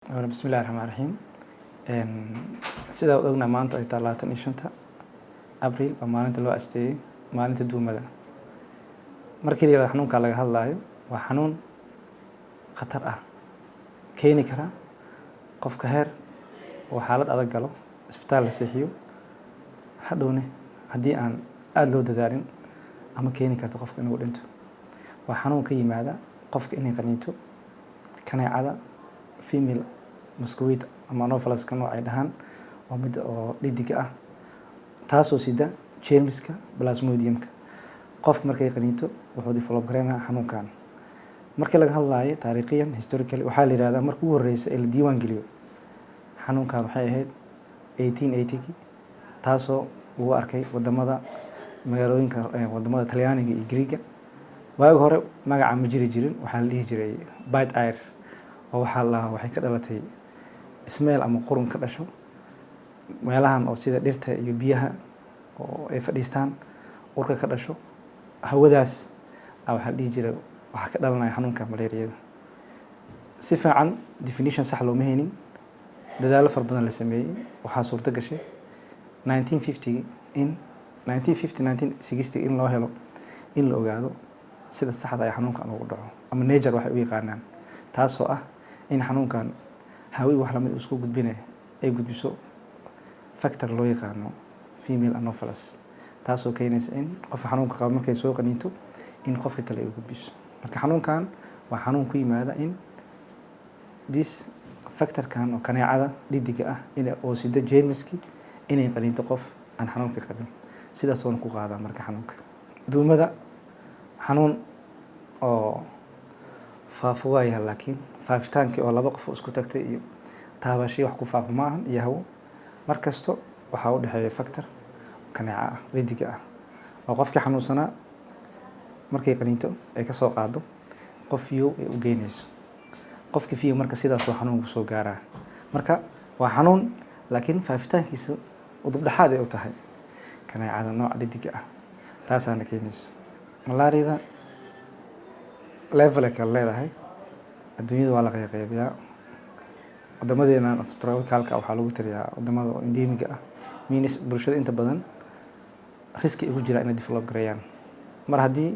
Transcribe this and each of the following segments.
بسم الله الرحمن الرحيم sida u ogna maanta ay tahay 25 Abriil oo maalinta loo asteeyay maalinta duumada markii la yiraahdo xanuunka laga hadlayo waa xanuun khatar ah keeni kara qofka heer oo xaalad adag galo isbitaal la seexiyo hadhowne haddii aan aad loo dadaalin ama keeni karto qofka inuu dhinto waa xanuun ka yimaada qofka inay qaniinto kaneecada female mosquito ama anopheles ka nooc ay dhahaan waa mid oo dhidig ah taasoo sida germska plasmodiumka qof markay qaniinto wuxuu develop gareynaa xanuunkan markii laga hadlayo taariikhiyan historically waxaa la yiraahdaa markii ugu horeysay ee la diiwaan geliyo xanuunkan waxay ahayd 1880 taasoo uu arkay wadamada magaalooyinka wadamada Talyaaniga iyo Greega waagi hore magaca ma jiri jirin waxaa la dhihi jiray bite air oo waxay ka dhalatay ismeel ama qurun ka dhasho meelahan oo sida dhirta iyo biyaha oo ay fadhiistaan urka ka dhasho hawadaas waxa la dhihi jiray waxa ka dhalanaya xanuunka malaariyada si fiican definition sax loo mahaynin dadaalo far badan la sameeyay waxaa suurta gashay 1960 in loo helo in la ogaado sida saxda ay xanuunkan ugu dhaco ama nature waxay u yaqaanaan taasoo ah in xanuunkan hawi wax la mid isku gudbinay ay gudbiso factor loo yaqaano female anopheles taasoo keenaysa in qof xanuunka qabo markay soo qaniinto in qofka kale ay gudbiso marka xanuunkan waa xanuun ku yimaada in this factor kan oo kaneecada dhidiga ah in oo sida germski inay qaniinto qof aan xanuunka qabin sidaas oo ku qaada marka xanuunka duumada xanuun oo faafo waaya laakiin faafitaankii oo laba qof isku tagtay iyo taabashii wax ku faafo ma ahan iyo hawo markasto waxa u dhaxeeya factor kaneeca ah dhidiga ah oo qofkii xanuunsanaa markay qaniinto ay ka soo qaado qof fiyo ay u geynayso qofkii fiyo marka sidaas oo xanuunku soo gaaraa marka waa xanuun laakiin faafitaankiisa udub dhaxaad ay u tahay kaneecada nooc dhidiga ah taasaana keenayso malaariyada level ka leedahay adduunyada waa la qaybiyaa wadamadeena tropicalka waxaa lagu tiriyaa wadamada endemiga ah means bulshada inta badan riski ugu jira inay develop gareeyaan mar haddii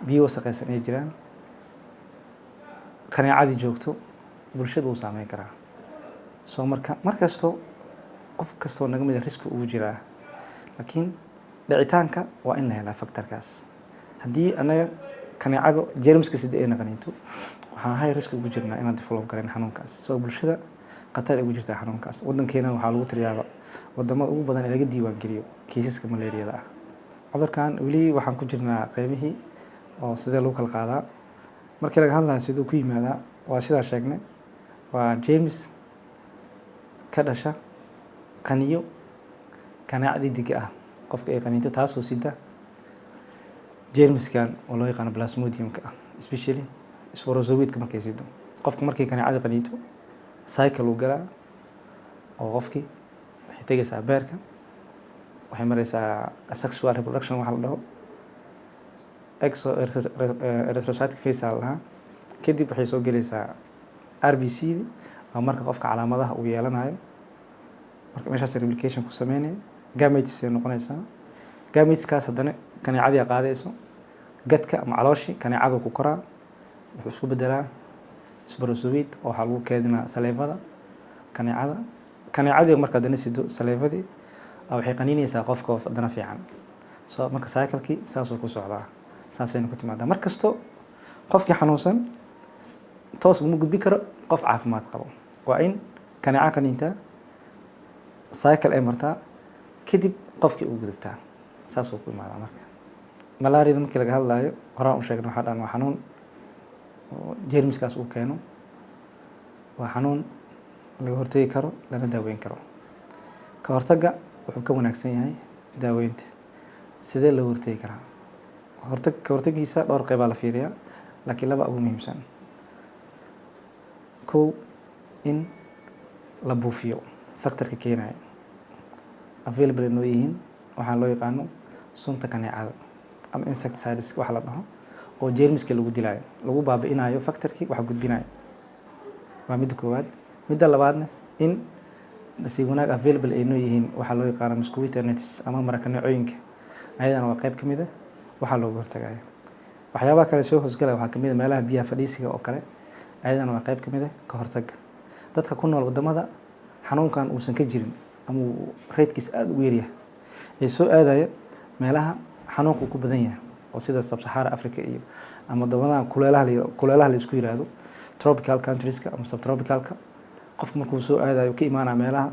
biyo wasaqaysan ay jiraan kaneecadii joogto bulshada uu saameyn karaa soo markasto qof kastoo naga mid riski ugu jiraa laakiin dhicitaanka waa in la helaa factorkaas haddii anaga kaneecado germska sida ay qaniinto waxaan hay risk ugu jirnaa inaan develop gareyn xanuunkaas soo bulshada qatar ugu jirta xanuunkaas wadankeena waxaa lagu tiriyaa wadamada ugu badan ee laga diiwaan geliyo kiisaska malaariyada ah cudurkan weli waxaan ku jirnaa qaybihii oo sidee lagu kala qaadaa markii laga hadlayo sidoo ku yimaada waa sidaa sheegnay waa germs ka dhasha qaniyo kaneeca dhidiga ah qofka ay qaniinto taasoo sida germskan oo loo yaqaan plasmodiumka ah especially sporozoidka markay sido qofka markay kaneecada qaniinto cycle uu galaa oo qofkii waxay tagaysaa beerka waxay maraysaa sexual reproduction waxa la dhaho erythrocytic phase lahaa kadib waxay soo gelaysaa RBC oo marka qofka calaamadaha uu yeelanayo marka meeshaas replication ku sameynay gametes ay noqonaysaa gameteskaas haddana kaneecadii qaadayso gadka ama calooshi kaneecadu ku koraa wuxuu isku bedelaa sporozoid oo waxa lagu keedinaa saliivada kaneecadii marka haddana sido saliivadii waxay qaniinaysaa qofka haddana fiican soo marka cycle-kii saasuu ku socdaa saasayna ku timaadaa markasto qofkii xanuunsan toos uma gudbi karo qof caafimaad qabo waa in kaneeca qaniintaa cycle ay martaa kadib qofkii uu gudubtaa saasuu ku imaadaa marka malaariyada markii laga hadlayo horaan u sheegnay waxaa dhan waa xanuun oo germskaas uu keeno waa xanuun laga hortagi karo lana daaweyn karo ka hortagga wuxuu ka wanaagsan yahay daaweynta sidee loo hortagi karaa ka hortagiisa dhowr qeyb la fiiriyaa laakiin laba ugu muhiimsan kow in la buufiyo factorka keenaya available noo yihiin waxaa loo yaqaano sunta kaneecada ama insecticides waxa la dhaho oo germska lagu dilaayo lagu baabi'inayo factorkii waxa gudbinayo waa mid koowaad midda labaadna in nasiib wanaag available ay noo yihiin waxaa loo yaqaano mosquito nets ama marakaneecooyinka, ayadana waa qayb ka mid ah waxaa looga hortagaya. waxyaabaha kale soo hoosgalaya waxaa kamid ah meelaha biyaha fadhiisiga oo kale, ayadana waa qayb ka mid ah ka hortagga. dadka ku nool wadamada xanuunkan uusan ka jirin ama uu reydkiisa aada ugu yaryahay ee soo aadaya meelaha xanuunku ku badan yahay oo sida sub-Sahara Africa iyo ama wadamada kuleelaha la isku yiraahdo tropical countrieska ama subtropicalka, qofku markuu soo aadayo ka imaanaya meelaha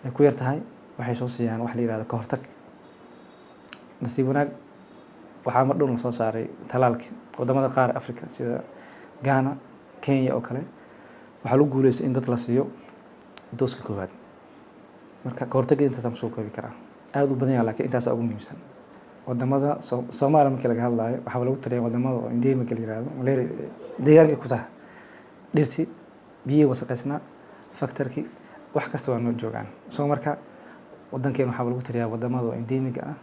ay ku yar tahay waxay soo siiyaan wax la yiraahdo ka hortag. nasiib wanaag waxaa mar dhow la soo saaray talaalkii wadamada qaar Africa sida Ghana, Kenya oo kale, waxaa lagu guuleystay in dad la siiyo dooska koowaad. marka ka hortagga intaasaan kusoo koobi karaa, aada u badan yahay laakiin intaasaa ugu muhiimsan. wadamada Soomaaliya markii laga hadlaayo waxaa lagu taliya wadamada oo endemic la yiraahdo malaria deegaanka ku tahay dhirtii biyihii wasaqeysnaa factorkii wax kasta waa noo joogaan. soo marka wadankeena waxaa lagu taliyaa wadamada oo endemic ah.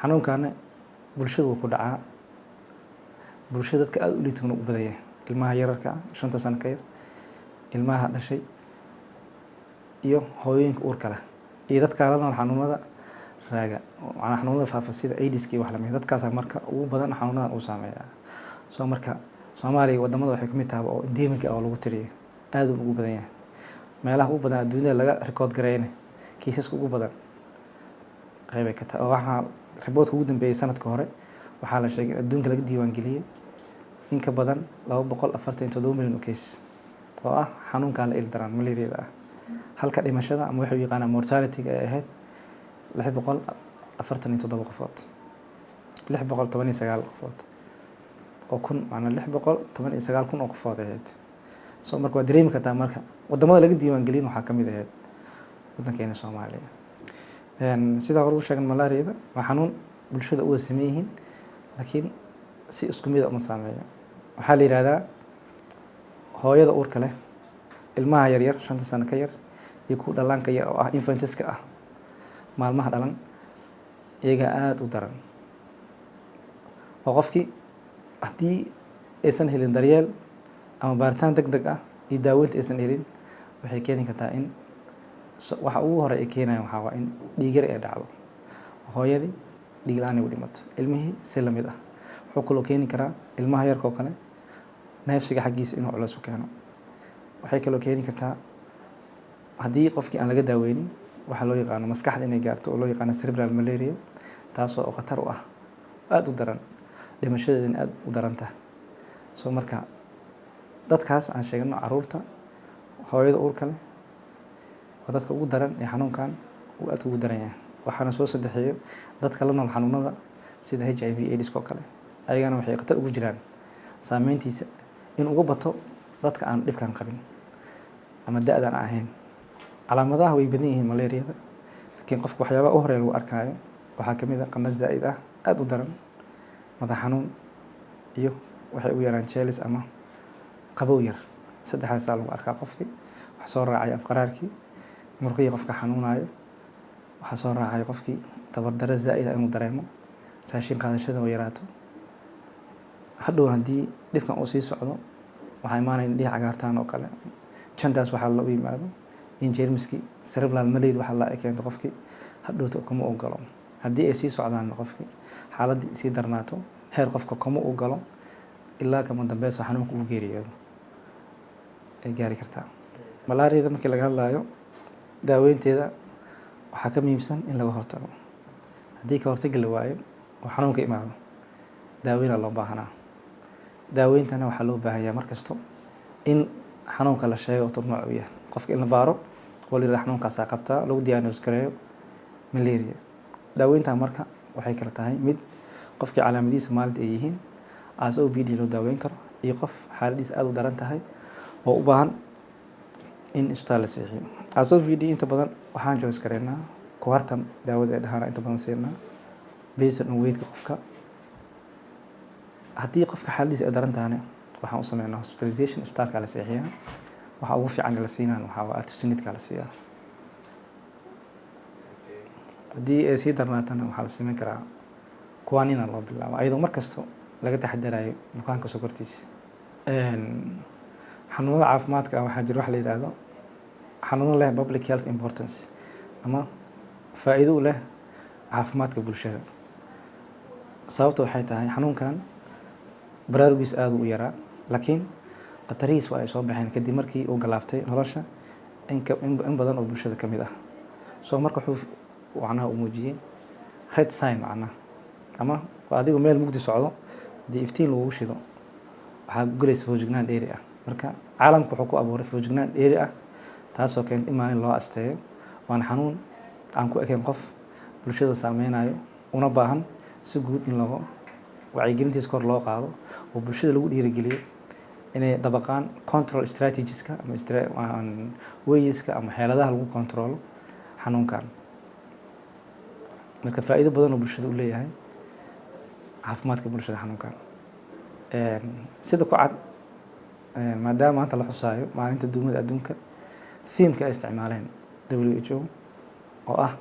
xanuunkaana bulshada wuu ku dhacaa, bulshada dadka aada u liitana u badan yahay, ilmaha yararka ah 5 sano ka yar, ilmaha dhashay iyo hooyooyinka uurka leh iyo dadka la nool xanuunada raaga macnaha xanuunada faafa sida AIDS wax la mid dadkaas marka ugu badan xanuunadan uu saameeyaa. soo marka Soomaaliya wadamada waxay ka mid tahay oo endemic ah oo lagu tiriyo aad ugu badan yahay, meelaha ugu badan adduunyada laga record gareeyay kiisaska ugu badan qayb ay ka tahay. waxaa reportka ugu dambeeyay sanadka hore waxaa la sheegay adduunka laga diiwaan geliyay in ka badan 247 milyan oo case oo ah xanuunkan la ildaran malaria ah. halka dhimashada ama waxa uu yaqaan mortality ay ahayd 647 qofood 619 qofood oo kun macna 619 kun oo qofood ahayd. soo marka waa dareemi kartaa marka wadamada laga diiwaan gelin waxaa kamid ahayd wadankeena Soomaaliya. sida hore u sheegan malaria waa xanuun bulshada u sameeyeen laakiin si isku mid ah uma saameeyo. waxaa la yiraahdaa hooyada uurka leh, ilmaha yar yar 5 sano ka yar iyo ku dhalanka yar oo ah infantiska ah maalmaha dhalan iyaga aada u daran. oo qofkii haddii aysan helin daryeel ama baaritaan degdeg ah iyo daaweynta aysan helin waxay keeni kartaa in waxa ugu hore ay keenayaan waxaa waa in dhiig yar ay dhacdo, hooyadii dhiig la'aan ay u dhimato, ilmihii si la mid ah. wuxuu kaloo keeni karaa ilmaha yarka oo kale neefsiga xaggiisa inuu culays u keeno. waxay kaloo keeni kartaa haddii qofkii aan laga daaweynin waxaa loo yaqaano maskaxda inay gaarto oo loo yaqaano cerebral malaria, taasoo khatar u ah aada u daran, dhimashadeedana aada u daran tahay. soo marka dadkaas aan sheegno caruurta, hooyada uurka leh waa dadka ugu daran ee xanuunkan uu aad ugu daran yahay. waxaana soo saddexeeyo dadka la nool xanuunada sida HIV AIDS oo kale, ayagana waxay khatar ugu jiraan saameyntiisa in uga bato dadka aan dhibkan qabin ama da'dan ahayn. calaamadaha way badan yihiin malaria-da, laakiin qofka waxyaabaha u horeeya lagu arkaayo waxaa kamid ah qandho zaa'id ah aada u daran, madax xanuun iyo waxay u yaraan jeelis ama qabow yar. saddexdaas lagu arkaa qofkii. waxa soo raacay afqaraarkii, murqihii qofka xanuunayo, waxa soo raacay qofkii tabardaro zaa'id ah inuu dareemo, raashin qaadashada oo yaraato. hadhow haddii dhibkan uu sii socdo waxaa imaanaya in dhiig cagaartaan oo kale. jantaas waxaa lagu yimaado in jeermiskii cerebral malaria waxa la keento qofkii hadhowta kuma u galo. haddii ay sii socdaan qofkii xaaladii sii darnaato heer qofka kuma u galo ilaa kama dambayso xanuunka uu geeriyoodo ay gaari kartaa. malaria-da markii laga hadlayo daaweynteeda waxaa ka muhiimsan in laga hortago. haddii ka hortagi la waayo oo xanuunka imaado daaweyna loo baahanaa. daaweyntana waxaa loo baahan yahay markasto in xanuunka la sheego oo nooc uu yahay, qofka in la baaro oo la yiraahdo xanuunkaasaa qabtaa lagu diagnose gareeyo malaria. daaweynta marka waxay kala tahay mid qofkii calaamadihiisa maalinta ay yihiin OPD loo daaweyn karo iyo qof xaaladiisa aada u daran tahay oo u baahan in isbitaal la seexiyo. OPD inta badan waxaan choice gareynaa kuwartan daawada ee dhahaana inta badan siinaa based on weight-ka qofka. haddii qofka xaaladiisa ay daran tahayna waxaan u sameynaa hospitalization, isbitaalka la seexiyaa. waxa ugu fiican la siinaan waxaa waa artesunate-ka la siiyaa. haddii ay sii darnaatana waxaa la sameyn karaa kuwaanina loo bilaabo ayadoo markasta laga taxadarayo bukaanka sokortiisa. xanuunada caafimaadka waxaa jira wax la yiraahdo xanuuno leh public health importance ama faa'iido u leh caafimaadka bulshada. Sababta waxay tahay xanuunkan baraarugiis aad u yaraa, laakiin khatarihiis waa ay soo baxeen kadib markii uu galaaftay nolosha in badan oo bulshada ka mid ah. So marka wuxuu macnaha u muujiyey red sign macnaha ama waa adigu meel mugdi socdo haddii iftiin lagugu shido waxaa gulaysa foojignaan dheeri ah. Marka caalamku wuxuu ku abuuray foojignaan dheeri ah taasoo keenta in maalin loo asteeyo. Waana xanuun aan ku ekayn qof bulshada saameynayo una baahan si guud in lagu wacyigelintiisa kor loo qaado oo bulshada lagu dhiirigeliyo inay dabaqaan control strategieska ama wayiska ama xeeladaha lagu controlo xanuunkan. Marka faa'iido badan oo bulshada u leeyahay caafimaadka bulshada xanuunkan. Sida ku cad maadaama maanta la xusaayo maalinta duumada adduunka, theme-ka ay isticmaaleen WHO oo ah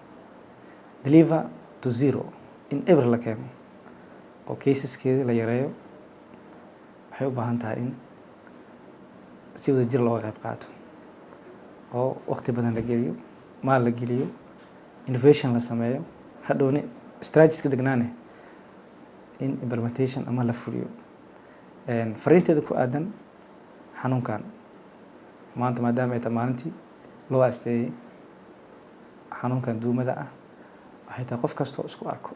deliver to zero in eber la keeno oo caseskeeda la yareeyo, waxay u baahan tahay in si wada jir looga qayb qaato oo waqti badan la geliyo, maal la geliyo, innovation la sameeyo, hadhowna strategies ka degnaane in implementation ama la fuliyo. Fariinteeda ku aadan xanuunkan maanta maadaama ay tahay maalintii loo asteeyay xanuunkan duumada ah, waxay tahay qof kastoo isku arko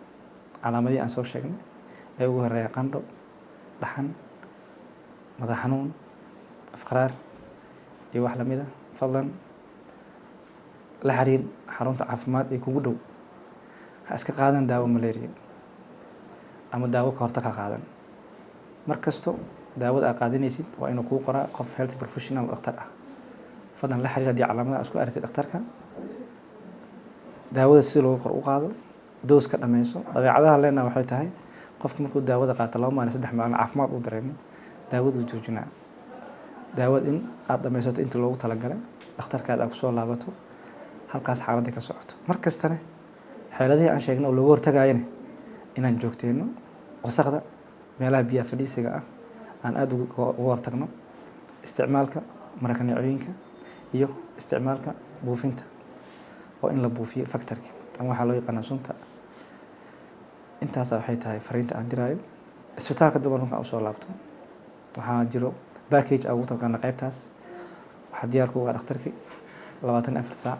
calaamadii aan soo sheegnay ee ugu horeeya qandho, dhaxan, madax xanuun, afqaraar iyo wax lamid ah, fadlan la xiriir xarunta caafimaad ee kugu dhow. Ha iska qaadan daawo malaria ama daawo ka hortag ha qaadan. Mar kasto daawada aad qaadanaysid waa inuu kuu qoraa qof health professional dhakhtar ah. Fadlan la xiriir haddii calaamadaha isku aragtid dhakhtarka. Daawada si loogu qor u qaado, doos ka dhameyso. Dabeecadaha leena waxay tahay qofka markuu daawada qaato 2 maalin 3 maalin caafimaad u dareemo, daawadu joojinaa. Daawada in aad dhameysato inta loogu talagalay, dhakhtarkaada aad ku soo laabato, halkaas xaaladda ka socoto. Mar kastana xeeladihii aan sheegnay oo looga hortagayna inaan joogteeno wasaqda meelaha biyaha fadhiisiga ah aan aad uga hortagno, isticmaalka marakaneecooyinka iyo isticmaalka buufinta oo in la buufiyo factory ama waxaa loo yaqaana sunta. Intaas waxay tahay fariinta aan diraayo. Isbitaalka dumarka u soo laabto waxaa jiro package ugu talagalay qaybtaas. Waxaa diyaar ku ah dhakhtarkii 24 saac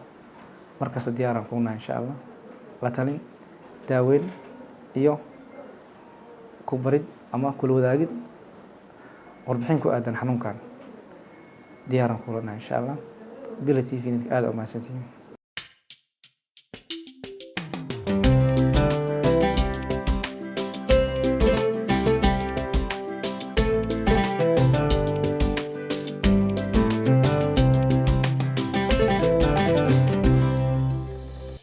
markaas diyaaran ku nahay insha Allah. La talin, daaweyn iyo ku barid ama kula wadaagid warbixin ku aadan xanuunkan diyaaran ku nahay insha Allah. Bila TV aad u mahadsantihiin.